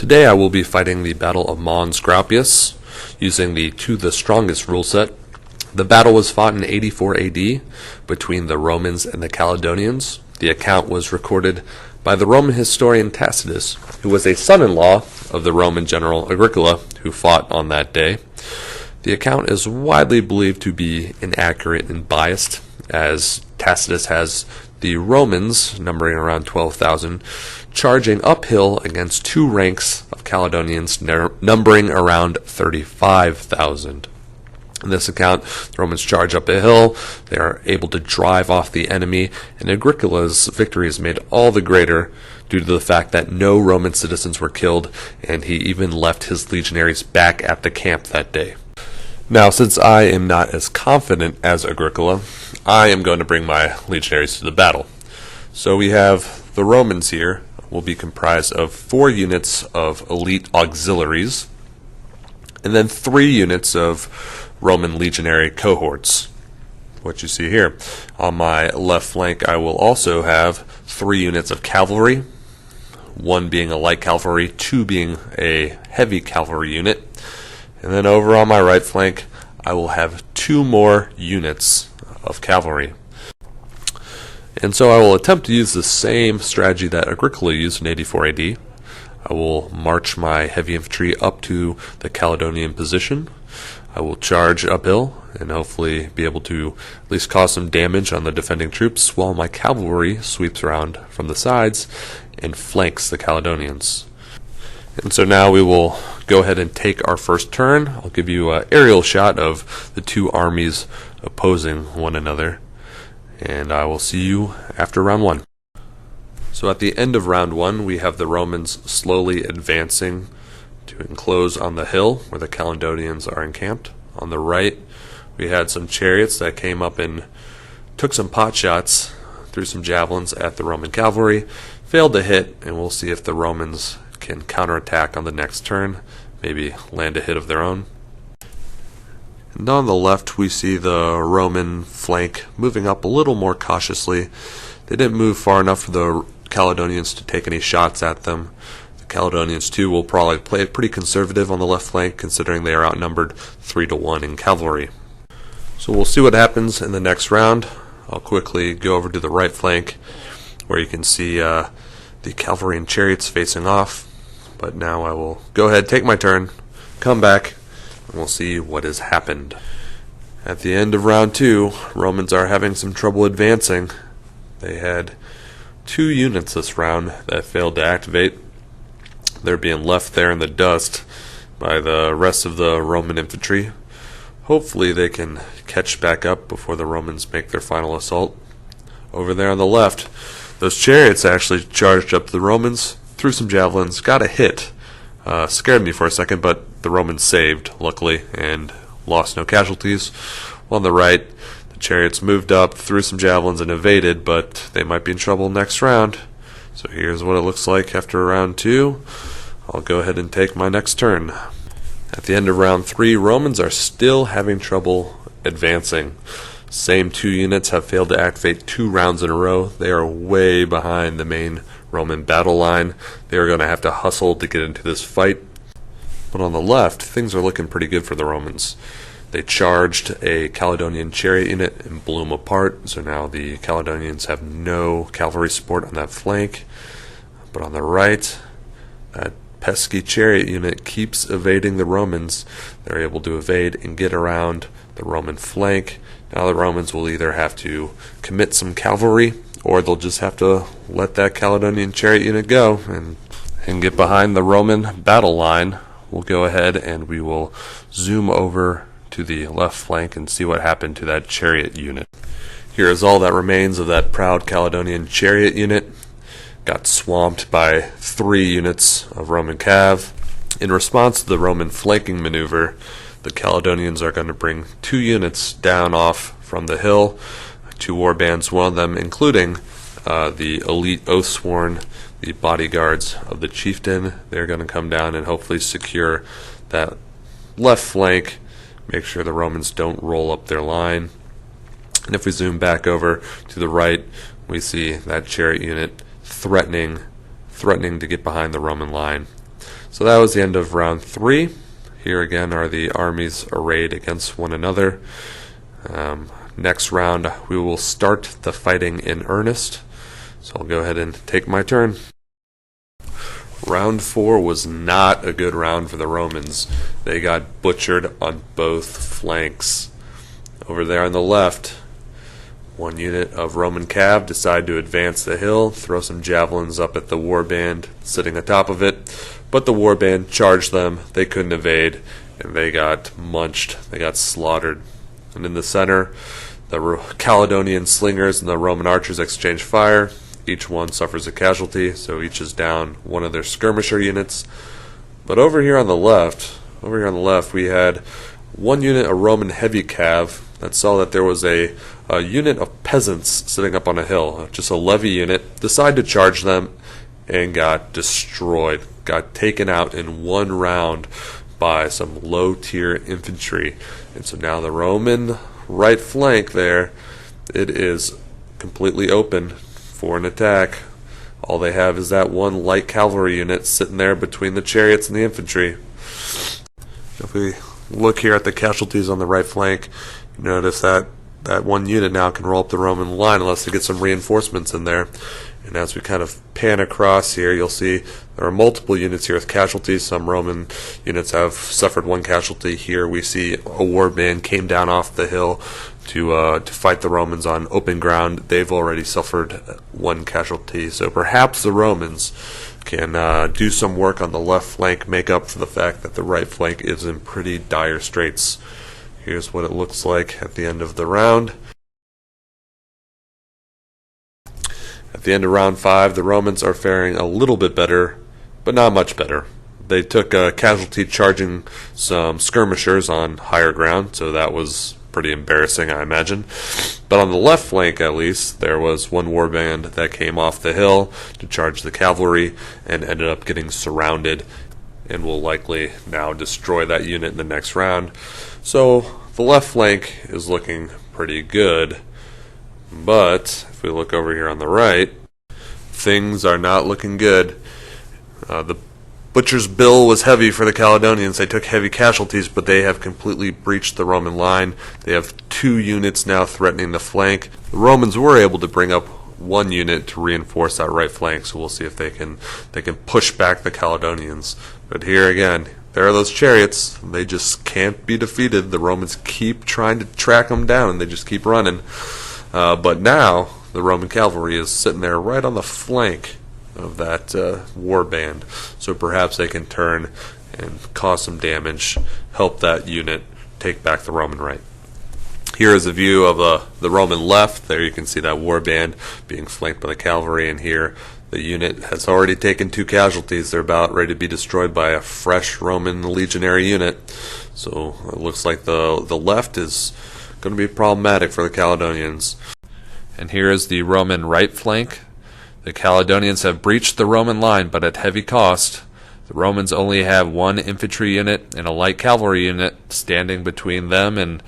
Today I will be fighting the Battle of Mons Graupius using the To the Strongest rule set. The battle was fought in 84 AD between the Romans and the Caledonians. The account was recorded by the Roman historian Tacitus, who was a son-in-law of the Roman general Agricola, who fought on that day. The account is widely believed to be inaccurate and biased, as Tacitus has the Romans, numbering around 12,000, charging uphill against two ranks of Caledonians, numbering around 35,000. In this account, the Romans charge up a hill, they are able to drive off the enemy, and Agricola's victory is made all the greater due to the fact that no Roman citizens were killed, and he even left his legionaries back at the camp that day. Now, since I am not as confident as Agricola, I am going to bring my legionaries to the battle. So we have the Romans here, will be comprised of 4 units of elite auxiliaries, and then 3 units of Roman legionary cohorts, what you see here. On my left flank, I will also have 3 units of cavalry, 1 being a light cavalry, 2 being a heavy cavalry unit, and then over on my right flank, I will have 2 more units of cavalry. And so I will attempt to use the same strategy that Agricola used in 84 AD. I will march my heavy infantry up to the Caledonian position. I will charge uphill and hopefully be able to at least cause some damage on the defending troops, while my cavalry sweeps around from the sides and flanks the Caledonians. And so now we will go ahead and take our first turn. I'll give you an aerial shot of the 2 armies opposing one another, and I will see you after round 1. So at the end of round 1, we have the Romans slowly advancing to enclose on the hill where the Caledonians are encamped. On the right, we had some chariots that came up and took some pot shots, threw some javelins at the Roman cavalry, failed to hit, and we'll see if the Romans can counterattack on the next turn, maybe land a hit of their own. And on the left, we see the Roman flank moving up a little more cautiously. They didn't move far enough for the Caledonians to take any shots at them. The Caledonians, too, will probably play it pretty conservative on the left flank, considering they are outnumbered 3-1 in cavalry. So we'll see what happens in the next round. I'll quickly go over to the right flank, where you can see the cavalry and chariots facing off. But now I will go ahead, take my turn, come back, and we'll see what has happened. At the end of round 2, Romans are having some trouble advancing. They had 2 units this round that failed to activate. They're being left there in the dust by the rest of the Roman infantry. Hopefully they can catch back up before the Romans make their final assault. Over there on the left, those chariots actually charged up to the Romans, threw some javelins, got a hit. Scared me for a second, but the Romans saved, luckily, and lost no casualties. While on the right, the chariots moved up, threw some javelins, and evaded, but they might be in trouble next round. So here's what it looks like after round 2. I'll go ahead and take my next turn. At the end of round 3, Romans are still having trouble advancing. Same 2 units have failed to activate 2 rounds in a row. They are way behind the main Roman battle line. They are going to have to hustle to get into this fight. But on the left, things are looking pretty good for the Romans. They charged a Caledonian chariot unit and blew them apart, so now the Caledonians have no cavalry support on that flank. But on the right, that pesky chariot unit keeps evading the Romans. They're able to evade and get around the Roman flank. Now the Romans will either have to commit some cavalry, or they'll just have to let that Caledonian chariot unit go and get behind the Roman battle line. We'll go ahead and we will zoom over to the left flank and see what happened to that chariot unit. Here is all that remains of that proud Caledonian chariot unit. Got swamped by 3 units of Roman cav. In response to the Roman flanking maneuver, the Caledonians are going to bring 2 units down off from the hill, 2 war bands, one of them including the elite Oathsworn, the bodyguards of the chieftain. They're going to come down and hopefully secure that left flank, make sure the Romans don't roll up their line. And if we zoom back over to the right, we see that chariot unit threatening to get behind the Roman line. So that was the end of round 3. Here again are the armies arrayed against one another. Next round we will start the fighting in earnest. So I'll go ahead and take my turn. Round 4 was not a good round for the Romans. They got butchered on both flanks. Over there on the left, one unit of Roman cav decided to advance the hill, throw some javelins up at the warband sitting atop of it, but the warband charged them. They couldn't evade, and they got munched. They got slaughtered. And in the center, the Caledonian slingers and the Roman archers exchange fire. Each one suffers a casualty, so each is down one of their skirmisher units. But over here on the left, we had one unit of Roman heavy cav that saw that there was a unit of peasants sitting up on a hill, just a levy unit, decided to charge them and got destroyed, got taken out in one round by some low-tier infantry. And so now the Roman right flank there, it is completely open for an attack. All they have is that one light cavalry unit sitting there between the chariots and the infantry. If we look here at the casualties on the right flank, you notice that one unit now can roll up the Roman line unless they get some reinforcements in there. And as we kind of pan across here, you'll see there are multiple units here with casualties. Some Roman units have suffered one casualty. Here we see a warband came down off the hill to fight the Romans on open ground. They've already suffered one casualty. So perhaps the Romans can do some work on the left flank, make up for the fact that the right flank is in pretty dire straits. Here's what it looks like at the end of the round. At the end of round 5, the Romans are faring a little bit better, but not much better. They took a casualty charging some skirmishers on higher ground, so that was pretty embarrassing, I imagine. But on the left flank, at least, there was one warband that came off the hill to charge the cavalry and ended up getting surrounded and will likely now destroy that unit in the next round. So the left flank is looking pretty good. But if we look over here on the right, things are not looking good. The butcher's bill was heavy for the Caledonians. They took heavy casualties, but they have completely breached the Roman line. They have 2 units now threatening the flank. The Romans were able to bring up one unit to reinforce that right flank, so we'll see if they can push back the Caledonians. But here again, there are those chariots. They just can't be defeated. The Romans keep trying to track them down, and they just keep running. But now the Roman cavalry is sitting there right on the flank of that warband, so perhaps they can turn and cause some damage, help that unit take back the Roman right. Here is a view of the Roman left. There you can see that warband being flanked by the cavalry, and here the unit has already taken 2 casualties. They're about ready to be destroyed by a fresh Roman legionary unit. So it looks like the left is going to be problematic for the Caledonians. And here is the Roman right flank. The Caledonians have breached the Roman line, but at heavy cost. The Romans only have 1 infantry unit and a light cavalry unit standing between them and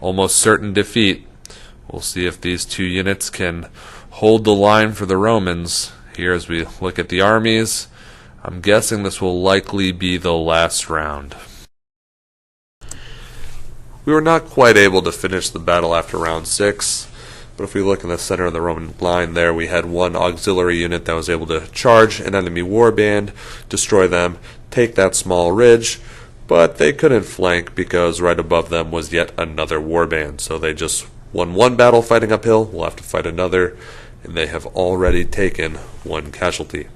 almost certain defeat. We'll see if these 2 units can hold the line for the Romans. Here as we look at the armies, I'm guessing this will likely be the last round. We were not quite able to finish the battle after round 6, but if we look in the center of the Roman line there, we had 1 auxiliary unit that was able to charge an enemy warband, destroy them, take that small ridge, but they couldn't flank because right above them was yet another warband. So they just won 1 battle fighting uphill, we'll have to fight another, and they have already taken 1 casualty.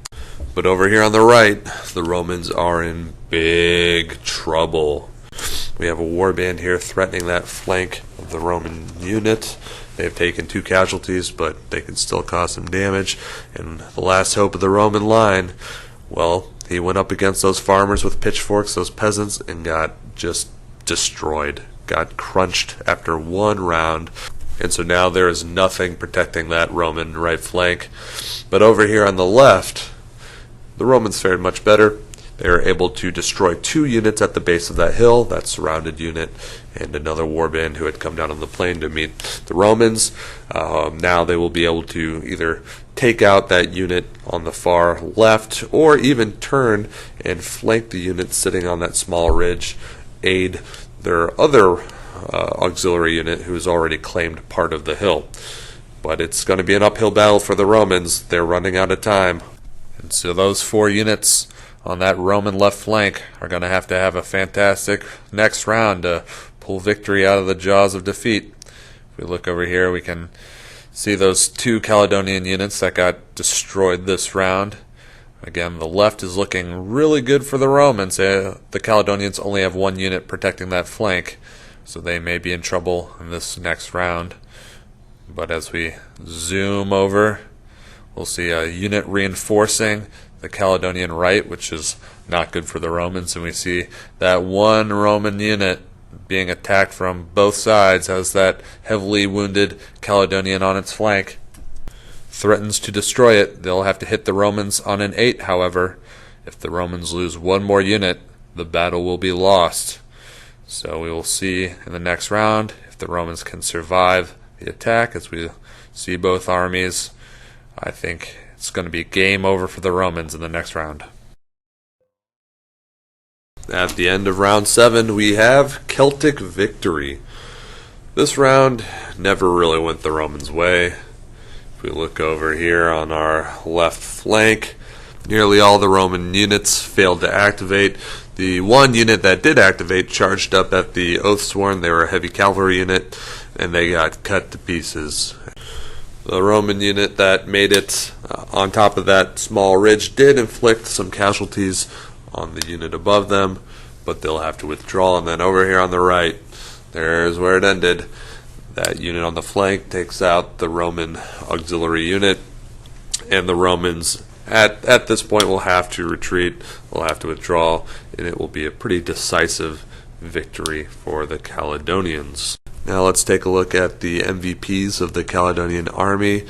But over here on the right, the Romans are in big trouble. We have a warband here threatening that flank of the Roman unit. They've taken 2 casualties, but they can still cause some damage. And the last hope of the Roman line, well, he went up against those farmers with pitchforks, those peasants, and got just destroyed. Got crunched after 1 round. And so now there is nothing protecting that Roman right flank. But over here on the left, the Romans fared much better. They were able to destroy 2 units at the base of that hill, that surrounded unit, and another warband who had come down on the plain to meet the Romans. Now they will be able to either take out that unit on the far left or even turn and flank the unit sitting on that small ridge, aid their other auxiliary unit who has already claimed part of the hill. But it's going to be an uphill battle for the Romans. They're running out of time. And so those 4 units on that Roman left flank are going to have a fantastic next round to pull victory out of the jaws of defeat. If we look over here, we can see those 2 Caledonian units that got destroyed this round. Again, the left is looking really good for the Romans. The Caledonians only have 1 unit protecting that flank, so they may be in trouble in this next round. But as we zoom over, we'll see a unit reinforcing the Caledonian right, which is not good for the Romans, and we see that 1 Roman unit being attacked from both sides as that heavily wounded Caledonian on its flank threatens to destroy it. They'll have to hit the Romans on an 8, however. If the Romans lose 1 more unit, the battle will be lost. So we will see in the next round if the Romans can survive the attack. As we see both armies, I think it's going to be game over for the Romans in the next round. At the end of round 7, we have Celtic victory. This round never really went the Romans' way. If we look over here on our left flank, nearly all the Roman units failed to activate. The 1 unit that did activate charged up at the Oathsworn. They were a heavy cavalry unit, and they got cut to pieces. The Roman unit that made it on top of that small ridge did inflict some casualties on the unit above them, but they'll have to withdraw. And then over here on the right, there's where it ended. That unit on the flank takes out the Roman auxiliary unit, and the Romans at this point will have to retreat, will have to withdraw, and it will be a pretty decisive victory for the Caledonians. Now let's take a look at the MVPs of the Caledonian army.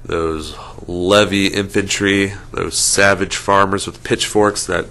Those levy infantry, those savage farmers with pitchforks that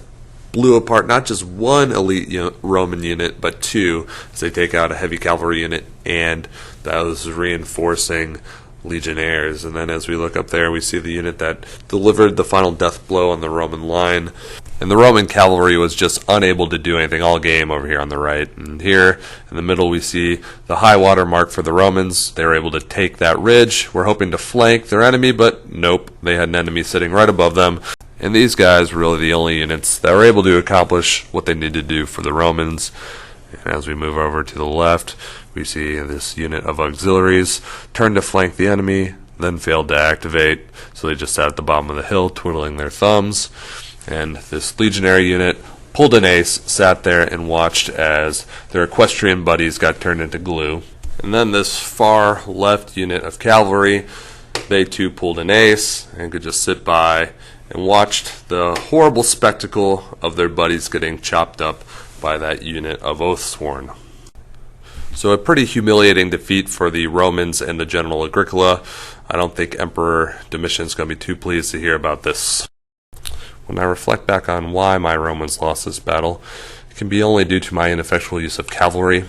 blew apart not just 1 elite Roman unit, but 2 as they take out a heavy cavalry unit and those reinforcing Legionaries. And then as we look up there, we see the unit that delivered the final death blow on the Roman line. And the Roman cavalry was just unable to do anything all game over here on the right. And here in the middle we see the high water mark for the Romans. They were able to take that ridge. We're hoping to flank their enemy, but nope. They had an enemy sitting right above them. And these guys were really the only units that were able to accomplish what they needed to do for the Romans. And as we move over to the left, we see this unit of auxiliaries turn to flank the enemy, then failed to activate. So they just sat at the bottom of the hill twiddling their thumbs. And this legionary unit pulled an ace, sat there and watched as their equestrian buddies got turned into glue. And then this far left unit of cavalry, they too pulled an ace and could just sit by and watched the horrible spectacle of their buddies getting chopped up by that unit of Oathsworn. So a pretty humiliating defeat for the Romans and the General Agricola. I don't think Emperor Domitian's going to be too pleased to hear about this. When I reflect back on why my Romans lost this battle, it can be only due to my ineffectual use of cavalry,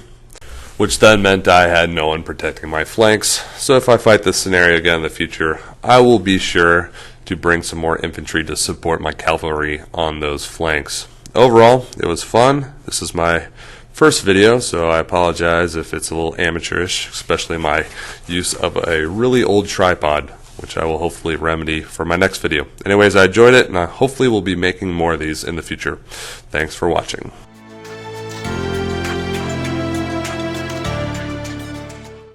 which then meant I had no one protecting my flanks. So if I fight this scenario again in the future, I will be sure to bring some more infantry to support my cavalry on those flanks. Overall, it was fun. This is my first video, so I apologize if it's a little amateurish, especially my use of a really old tripod, which I will hopefully remedy for my next video. Anyways, I enjoyed it, and I hopefully will be making more of these in the future. Thanks for watching.